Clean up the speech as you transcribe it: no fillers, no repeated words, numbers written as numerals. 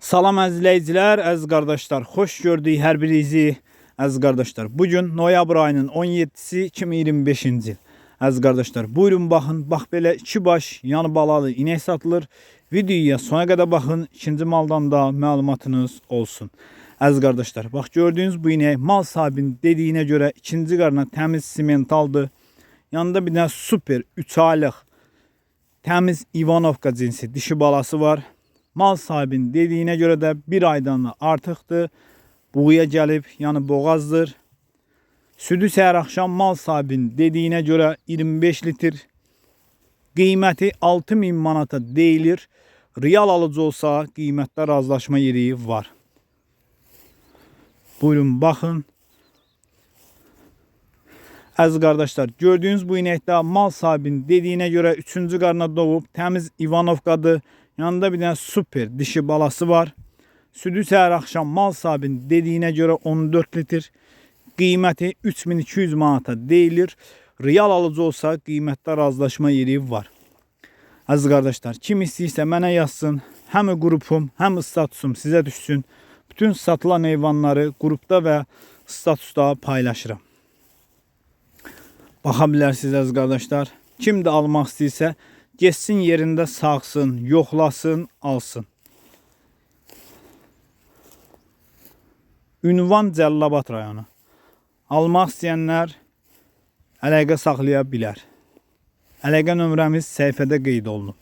Salam əzizləyicilər, əziz qardaşlar. Xoş gördük hər birinizi, əziz qardaşlar. Bugün noyabr ayının 17-si 2025-ci il. Əziz qardaşlar, buyurun baxın. Bax belə 2 baş yanı balalı inək satılır. Videoya sona qədər baxın. İkinci maldan da məlumatınız olsun. Əziz qardaşlar, bax gördüyünüz bu inək mal sahibinin dediyinə görə ikinci qarına təmiz simentaldır. Yanında bir dənə super 3 aylıq təmiz Ivanovka cinsi dişi balası var. Mal sahibinin dediyinə görə də bir aydan artıqdır. Buğuya gəlib, yəni boğazdır. Südü səhər axşam mal sahibinin dediyinə görə 25 litr. Qiyməti 6000 manata deyilir. Real alıcı olsa qiymətdə razılaşma yeri var. Buyurun baxın. Əziz qardaşlar, gördüyünüz bu inəkdə mal sahibinin dediyinə görə 3-cü qarına doğub təmiz Ivanovkadır. Yanında bir dənə super dişi balası var. Südü səhər axşam mal sahibinin dediyinə görə 14 litr. Qiyməti 3200 manata deyilir. Real alıcı olsa qiymətdə razılaşma yeri var. Əziz qardaşlar, kim istəyirsə mənə yazsın. Həm qrupum, həm statusum sizə düşsün. Bütün satılan heyvanları qrupda və statusda paylaşıram. Baxa bilərsiniz əziz qardaşlar. Kim də almaq istəyirsə geçsin yerində sağsın, yoxlasın, alsın. Ünvan Cəllabad rayonu. Almaq istəyənlər əlaqə saxlaya bilər. Əlaqə nömrəmiz səhifədə qeyd olunub.